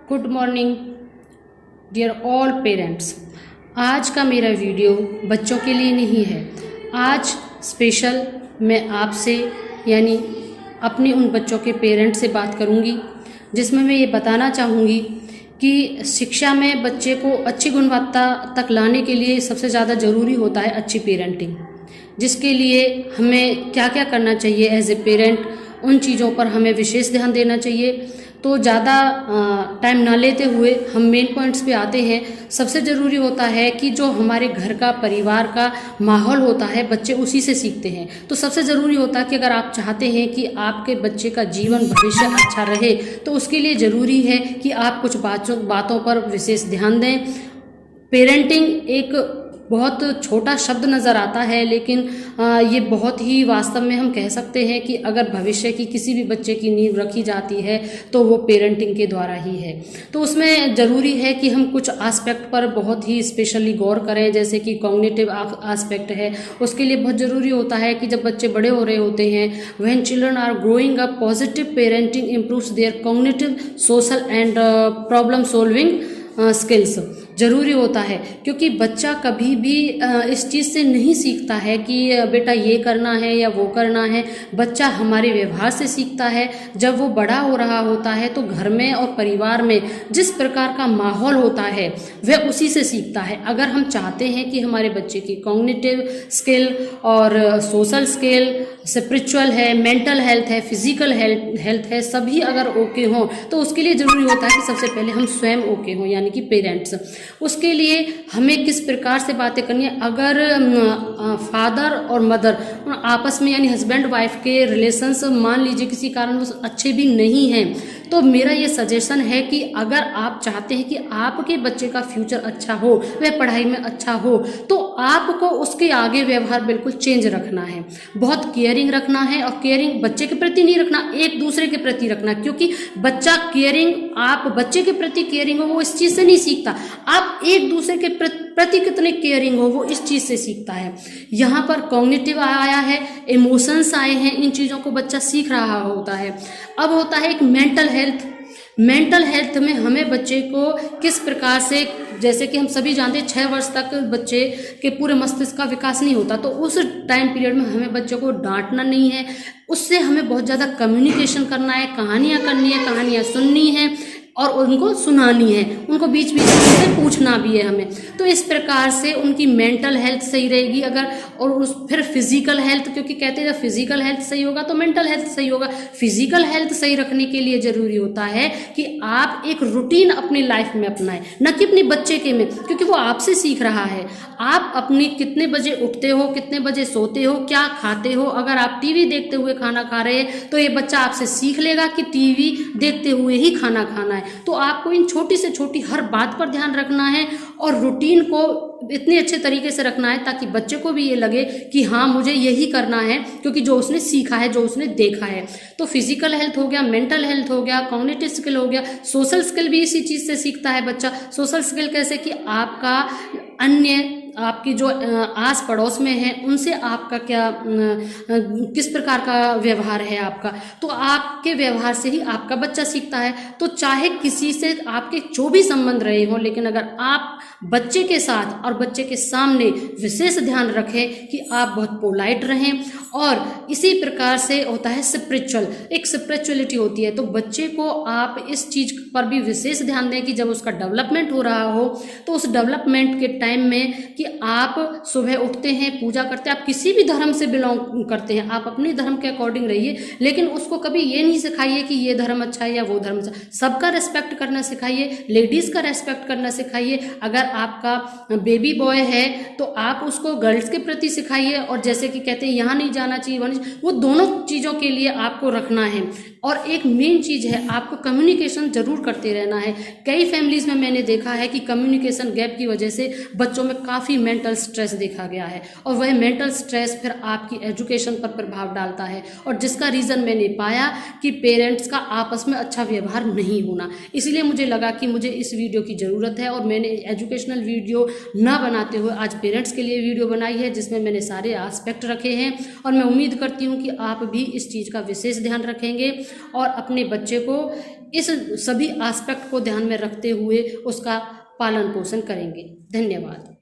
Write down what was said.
Good morning dear all parents. आज का मेरा वीडियो बच्चों के लिए नहीं है। आज स्पेशल मैं आपसे यानी अपने उन बच्चों के पेरेंट्स से बात करूंगी, जिसमें मैं ये बताना चाहूँगी कि शिक्षा में बच्चे को अच्छी गुणवत्ता तक लाने के लिए सबसे ज़्यादा ज़रूरी होता है अच्छी पेरेंटिंग, जिसके लिए हमें क्या क्या करना चाहिए एज ए पेरेंट, उन चीज़ों पर हमें विशेष ध्यान देना चाहिए। तो ज़्यादा टाइम ना लेते हुए हम मेन पॉइंट्स पे आते हैं। सबसे ज़रूरी होता है कि जो हमारे घर का परिवार का माहौल होता है बाच्चे उसी से सीखते हैं। तो सबसे ज़रूरी होता है कि अगर आप चाहते हैं कि आपके बच्चे का जीवन भविष्य अच्छा रहे तो उसके लिए ज़रूरी है कि आप कुछ बातों पर विशेष ध्यान दें। पेरेंटिंग एक बहुत छोटा शब्द नज़र आता है, लेकिन ये बहुत ही वास्तव में हम कह सकते हैं कि अगर भविष्य की किसी भी बच्चे की नींव रखी जाती है तो वो पेरेंटिंग के द्वारा ही है। तो उसमें ज़रूरी है कि हम कुछ एस्पेक्ट पर बहुत ही स्पेशली गौर करें, जैसे कि कॉग्निटिव एस्पेक्ट है। उसके लिए बहुत ज़रूरी होता है कि जब बच्चे बड़े हो रहे होते हैं, when children are growing up, positive parenting improves their cognitive, social and problem solving skills ज़रूरी होता है, क्योंकि बच्चा कभी भी इस चीज़ से नहीं सीखता है कि बेटा ये करना है या वो करना है। बच्चा हमारे व्यवहार से सीखता है। जब वो बड़ा हो रहा होता है तो घर में और परिवार में जिस प्रकार का माहौल होता है वह उसी से सीखता है। अगर हम चाहते हैं कि हमारे बच्चे की कॉग्निटिव स्किल और सोशल स्किल, स्पिरिचुअल है, मेंटल हेल्थ है, फिजिकल हेल्थ है, सभी अगर ओके हों तो उसके लिए ज़रूरी होता है कि सबसे पहले हम स्वयं ओके हों, यानी कि पेरेंट्स। उसके लिए हमें किस प्रकार से बातें करनी है। अगर फादर और मदर आपस में यानी हस्बैंड वाइफ के रिलेशंस मान लीजिए किसी कारण वो अच्छे भी नहीं हैं, तो मेरा ये सजेशन है कि अगर आप चाहते हैं कि आपके बच्चे का फ्यूचर अच्छा हो, वह पढ़ाई में अच्छा हो, तो आपको उसके आगे व्यवहार बिल्कुल चेंज रखना है। बहुत केयरिंग रखना है, और केयरिंग बच्चे के प्रति नहीं रखना, एक दूसरे के प्रति रखना। क्योंकि बच्चा केयरिंग, आप बच्चे के प्रति केयरिंग हो वो इस चीज़ से नहीं सीखता, आप एक दूसरे के प्रति कितने केयरिंग हो वो इस चीज़ से सीखता है। यहाँ पर कॉग्निटिव आया है, इमोशंस आए हैं, इन चीज़ों को बच्चा सीख रहा होता है। अब होता है एक मेंटल हेल्थ। मेंटल हेल्थ में हमें बच्चे को किस प्रकार से, जैसे कि हम सभी जानते हैं 6 वर्ष तक बच्चे के पूरे मस्तिष्क का विकास नहीं होता, तो उस टाइम पीरियड में हमें बच्चों को डांटना नहीं है, उससे हमें बहुत ज़्यादा कम्युनिकेशन करना है, कहानियाँ करनी है, कहानियाँ सुननी है और उनको सुनानी है, उनको बीच बीच में उनसे पूछना भी है हमें। तो इस प्रकार से उनकी मेंटल हेल्थ सही रहेगी। अगर और उस फिर फिजिकल हेल्थ, क्योंकि कहते हैं जब फिजिकल हेल्थ सही होगा तो मेंटल हेल्थ सही होगा। फिजिकल हेल्थ सही रखने के लिए ज़रूरी होता है कि आप एक रूटीन अपनी लाइफ में अपनाएं, न कि अपने बच्चे के में, क्योंकि वो आपसे सीख रहा है। आप अपनी कितने बजे उठते हो, कितने बजे सोते हो, क्या खाते हो। अगर आप टीवी देखते हुए खाना खा रहे हैं तो ये बच्चा आपसे सीख लेगा कि टीवी देखते हुए ही खाना खाना है। तो आपको इन छोटी से छोटी हर बात पर ध्यान रखना है और रूटीन को इतने अच्छे तरीके से रखना है ताकि बच्चे को भी ये लगे कि हाँ मुझे यही करना है, क्योंकि जो उसने सीखा है, जो उसने देखा है। तो फिजिकल हेल्थ हो गया, मेंटल हेल्थ हो गया, कॉग्निटिव स्किल हो गया, सोशल स्किल भी इसी चीज़ से सीखता है बच्चा। सोशल स्किल कैसे कि आपका अन्य, आपकी जो आस पड़ोस में है उनसे आपका क्या किस प्रकार का व्यवहार है आपका, तो आपके व्यवहार से ही आपका बच्चा सीखता है। तो चाहे किसी से आपके जो भी संबंध रहे हो, लेकिन अगर आप बच्चे के साथ और बच्चे के सामने विशेष ध्यान रखें कि आप बहुत पोलाइट रहें। और इसी प्रकार से होता है स्पिरिचुअल, एक स्पिरिचुअलिटी होती है। तो बच्चे को आप इस चीज़ पर भी विशेष ध्यान दें कि जब उसका डेवलपमेंट हो रहा हो तो उस डेवलपमेंट के टाइम में कि आप सुबह उठते हैं, पूजा करते हैं, आप किसी भी धर्म से बिलोंग करते हैं, आप अपने धर्म के अकॉर्डिंग रहिए, लेकिन उसको कभी ये नहीं सिखाइए कि ये धर्म अच्छा है या वो धर्म अच्छा। सबका रेस्पेक्ट करना सिखाइए, लेडीज़ का रेस्पेक्ट करना सिखाइए। अगर आपका बेबी बॉय है तो आप उसको गर्ल्स के प्रति सिखाइए, और जैसे कि कहते हैं यहाँ नहीं जाना चाहिए, वहाँ नहीं, वो दोनों चीज़ों के लिए आपको रखना है। और एक मेन चीज़ है, आपको कम्युनिकेशन जरूर करते रहना है। कई फैमिलीज़ में मैंने देखा है कि कम्युनिकेशन गैप की वजह से बच्चों में काफ़ी काफ़ी मेंटल स्ट्रेस देखा गया है, और वह मेंटल स्ट्रेस फिर आपकी एजुकेशन पर प्रभाव डालता है, और जिसका रीज़न मैंने पाया कि पेरेंट्स का आपस में अच्छा व्यवहार नहीं होना। इसलिए मुझे लगा कि मुझे इस वीडियो की ज़रूरत है, और मैंने एजुकेशनल वीडियो ना बनाते हुए आज पेरेंट्स के लिए वीडियो बनाई है, जिसमें मैंने सारे एस्पेक्ट रखे हैं। और मैं उम्मीद करती हूँ कि आप भी इस चीज़ का विशेष ध्यान रखेंगे और अपने बच्चे को इस सभी एस्पेक्ट को ध्यान में रखते हुए उसका पालन पोषण करेंगे। धन्यवाद।